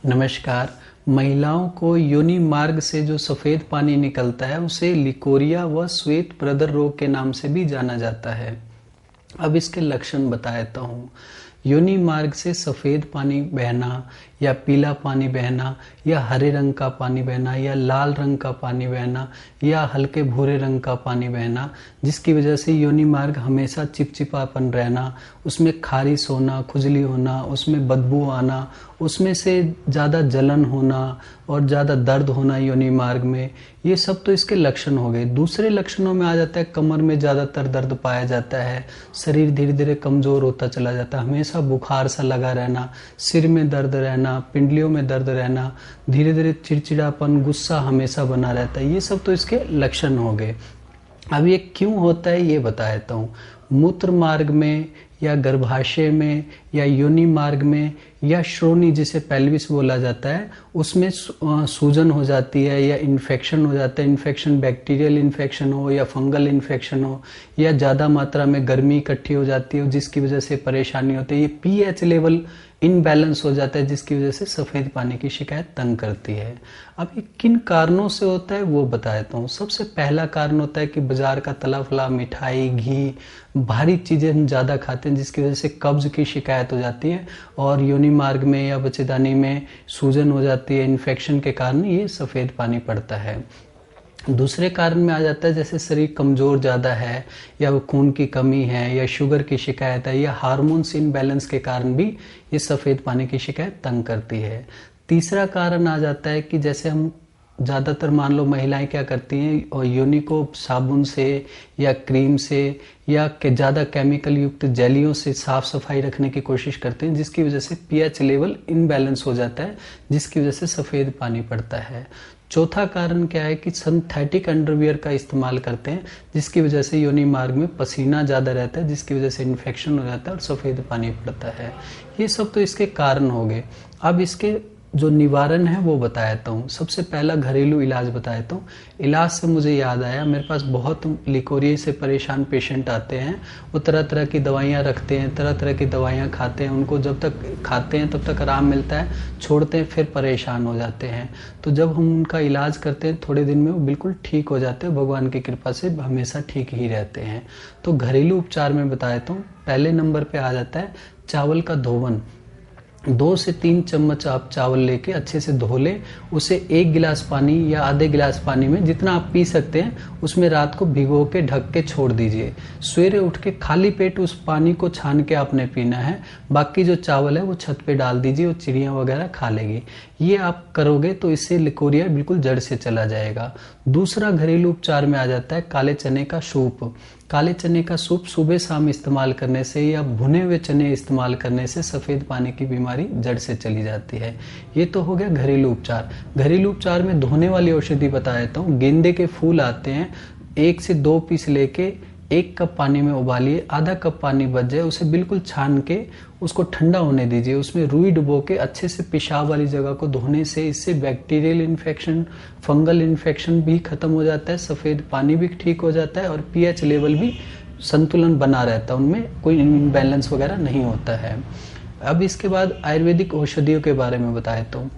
नमस्कार। महिलाओं को योनि मार्ग से जो सफेद पानी निकलता है उसे लिकोरिया व श्वेत प्रदर रोग के नाम से भी जाना जाता है। अब इसके लक्षण बताता हूँ। योनि मार्ग से सफेद पानी बहना या पीला पानी बहना या हरे रंग का पानी बहना या लाल रंग का पानी बहना या हल्के भूरे रंग का पानी बहना, जिसकी वजह से योनि मार्ग हमेशा चिपचिपापन रहना, उसमें खारिश होना, खुजली होना, उसमें बदबू आना, उसमें से ज़्यादा जलन होना और ज़्यादा दर्द होना योनि मार्ग में, ये सब तो इसके लक्षण हो गए। दूसरे लक्षणों में आ जाता है कमर में ज़्यादातर दर्द पाया जाता है, शरीर धीरे धीरे कमज़ोर होता चला जाता है, हमेशा बुखार सा लगा रहना, सिर में दर्द रहना, पिंडलियों में दर्द रहना, धीरे धीरे चिड़चिड़ापन, गुस्सा हमेशा बना रहता है। ये सब तो इसके लक्षण हो गए। अब ये क्यों होता है ये बता देता हूँ। मूत्र मार्ग में या गर्भाशय में या योनि मार्ग में या श्रोणि जिसे पेल्विस बोला जाता है, उसमें सूजन हो जाती है या इन्फेक्शन हो जाता है। इन्फेक्शन बैक्टीरियल इन्फेक्शन हो या फंगल इन्फेक्शन हो या ज़्यादा मात्रा में गर्मी इकट्ठी हो जाती है जिसकी वजह से परेशानी होती है। ये पीएच लेवल इनबैलेंस हो जाता है जिसकी वजह से सफ़ेद पानी की शिकायत तंग करती है। अब ये किन कारणों से होता है वो बता देता हूँ। सबसे पहला कारण होता है कि बाजार का तला फला, मिठाई, घी, भारी चीज़ें हम ज़्यादा खाते हैं जिसकी वजह से कब्ज की शिकायत हो जाती है और योनि मार्ग में या बच्चेदानी में सूजन हो जाती है। इन्फेक्शन के कारण ये सफ़ेद पानी पड़ता है। दूसरे कारण में आ जाता है जैसे शरीर कमज़ोर ज़्यादा है या वो खून की कमी है या शुगर की शिकायत है या हार्मोन्स इनबैलेंस के कारण भी ये सफ़ेद पानी की शिकायत तंग करती है। तीसरा कारण आ जाता है कि जैसे हम ज़्यादातर मान लो महिलाएं क्या करती हैं और योनि को साबुन से या क्रीम से या ज़्यादा केमिकल युक्त जेलियों से साफ सफाई रखने की कोशिश करते हैं जिसकी वजह से पीएच लेवल इनबैलेंस हो जाता है जिसकी वजह से सफ़ेद पानी पड़ता है। चौथा कारण क्या है कि सिंथेटिक अंडरवियर का इस्तेमाल करते हैं जिसकी वजह से योनि मार्ग में पसीना ज़्यादा रहता है जिसकी वजह से इन्फेक्शन हो जाता है और सफ़ेद पानी पड़ता है। ये सब तो इसके कारण हो गए। अब इसके जो निवारण है वो बताता हूँ। सबसे पहला घरेलू इलाज बताता हूँ। इलाज से मुझे याद आया, मेरे पास बहुत लिकोरिया से परेशान पेशेंट आते हैं। वो तरह तरह की दवाइयाँ रखते हैं, तरह तरह की दवाइयाँ खाते हैं, उनको जब तक खाते हैं तब तक आराम मिलता है, छोड़ते हैं फिर परेशान हो जाते हैं। तो जब हम उनका इलाज करते हैं थोड़े दिन में वो बिल्कुल ठीक हो जाते हैं, भगवान की कृपा से हमेशा ठीक ही रहते हैं। तो घरेलू उपचार में बताता हूँ। पहले नंबर पर आ जाता है चावल का धोवन। 2 से 3 चम्मच आप चावल लेके अच्छे से धो लें, उसे 1 गिलास पानी या आधे गिलास पानी में जितना आप पी सकते हैं उसमें रात को भिगो के ढक के छोड़ दीजिए। सवेरे उठ के खाली पेट उस पानी को छान के आपने पीना है। बाकी जो चावल है वो छत पे डाल दीजिए, वो चिड़ियाँ वगैरह खा लेगी। ये आप करोगे तो इससे लिकोरिया बिल्कुल जड़ से चला जाएगा। दूसरा घरेलू उपचार में आ जाता है काले चने का सूप। काले चने का सूप सुबह शाम इस्तेमाल करने से या भुने हुए चने इस्तेमाल करने से सफ़ेद पानी की बीमारी जड़ से चली जाती है। ये तो हो गया घरेलू उपचार। घरेलू उपचार में धोने वाली औषधि बता देता हूँ। गेंदे के फूल आते हैं, 1 से 2 पीस लेके 1 कप पानी में उबालिए, आधा कप पानी बच जाए उसे बिल्कुल छान के उसको ठंडा होने दीजिए। उसमें रुई डुबो के अच्छे से पेशाब वाली जगह को धोने से इससे बैक्टीरियल इन्फेक्शन, फंगल इन्फेक्शन भी खत्म हो जाता है, सफ़ेद पानी भी ठीक हो जाता है और पीएच लेवल भी संतुलन बना रहता है, उनमें कोई इम्बैलेंस वगैरह नहीं होता है। अब इसके बाद आयुर्वेदिक औषधियों के बारे में बताता हूँ।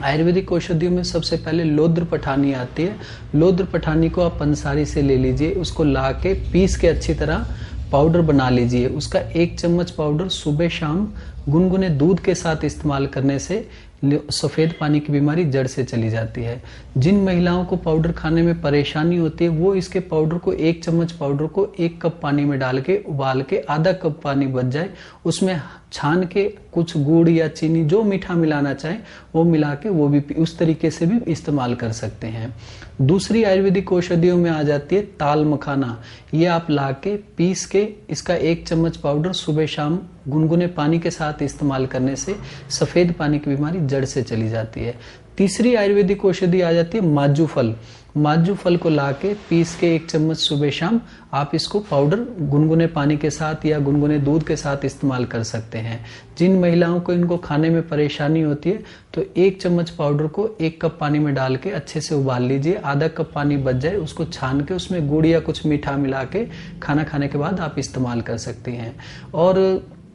आयुर्वेदिक औषधियों में सबसे पहले लोद्र पठानी आती है। लोद्र पठानी को आप पंसारी से ले लीजिए, उसको ला के पीस के अच्छी तरह पाउडर बना लीजिए। उसका 1 चम्मच पाउडर सुबह शाम गुनगुने दूध के साथ इस्तेमाल करने से सफ़ेद पानी की बीमारी जड़ से चली जाती है। जिन महिलाओं को पाउडर खाने में परेशानी होती है वो इसके पाउडर को 1 चम्मच पाउडर को 1 कप पानी में डाल के उबाल के आधा कप पानी बच जाए उसमें छान के कुछ गुड़ या चीनी जो मीठा मिलाना चाहे वो मिला के वो भी उस तरीके से भी इस्तेमाल कर सकते हैं। दूसरी आयुर्वेदिक औषधियों में आ जाती है ताल मखाना। ये आप ला के पीस के इसका 1 चम्मच पाउडर सुबह शाम गुनगुने पानी के साथ इस्तेमाल करने से सफ़ेद पानी की बीमारी जड़ से चली जाती है। तीसरी आयुर्वेदिक औषधि आ जाती है माजू फल। माजू फल को लाके पीस के 1 चम्मच सुबह शाम आप इसको पाउडर गुनगुने पानी के साथ या गुनगुने दूध के साथ इस्तेमाल कर सकते हैं। जिन महिलाओं को इनको खाने में परेशानी होती है तो 1 चम्मच पाउडर को 1 कप पानी में डाल के अच्छे से उबाल लीजिए, आधा कप पानी बच जाए उसको छान के उसमें गुड़ या कुछ मीठा मिला के खाना खाने के बाद आप इस्तेमाल कर सकती हैं। और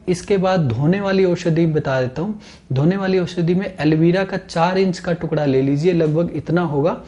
इसके बाद धोने वाली औषधि बता देता हूँ। धोने वाली औषधि में एलोवेरा का 4 इंच का टुकड़ा ले लीजिए, लगभग इतना होगा।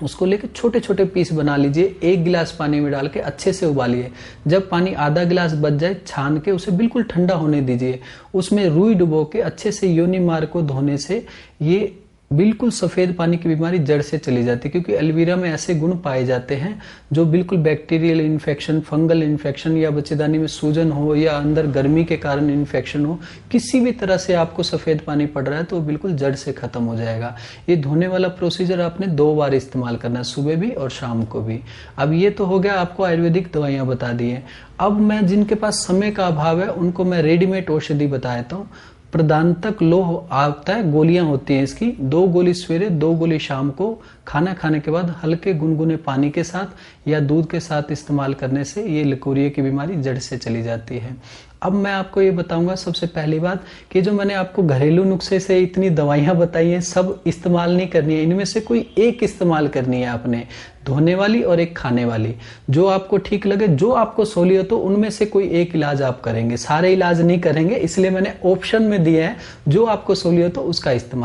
उसको लेकर छोटे छोटे पीस बना लीजिए, 1 गिलास पानी में डाल के अच्छे से उबालिए। जब पानी आधा गिलास बच जाए, छान के उसे बिल्कुल ठंडा होने दीजिए। उसमें रुई डुबो के अच्छे से योनि मार्ग को धोने से ये बिल्कुल सफेद पानी की बीमारी जड़ से चली जाती है, क्योंकि एलोवेरा में ऐसे गुण पाए जाते हैं जो बिल्कुल बैक्टीरियल इन्फेक्शन, फंगल इन्फेक्शन या बच्चेदानी में सूजन हो या अंदर गर्मी के कारण इन्फेक्शन हो, किसी भी तरह से आपको सफेद पानी पड़ रहा है तो वो बिल्कुल जड़ से खत्म हो जाएगा। ये धोने वाला प्रोसीजर आपने 2 बार इस्तेमाल करना है, सुबह भी और शाम को भी। अब ये तो हो गया, आपको आयुर्वेदिक दवाइयां बता दी है। अब मैं जिनके पास समय का अभाव है उनको मैं रेडीमेड औषधि बता देता हूँ। प्रदांतक लोह आता है, गोलियां होती हैं इसकी, 2 गोली सवेरे 2 गोली शाम को खाना खाने के बाद हल्के गुनगुने पानी के साथ या दूध के साथ इस्तेमाल करने से ये लिकोरिया की बीमारी जड़ से चली जाती है। अब मैं आपको ये बताऊंगा सबसे पहली बात कि जो मैंने आपको घरेलू नुस्खे से इतनी दवाइयां बताई हैं, सब इस्तेमाल नहीं करनी है। इनमें से कोई एक इस्तेमाल करनी है आपने, धोने वाली और एक खाने वाली। जो आपको ठीक लगे, जो आपको सहूलियत हो, उनमें से कोई एक इलाज आप करेंगे। सारे इलाज नहीं करेंगे, इसलिए मैंने ऑप्शन में दिया है, जो आपको सहूलियत हो उसका इस्तेमाल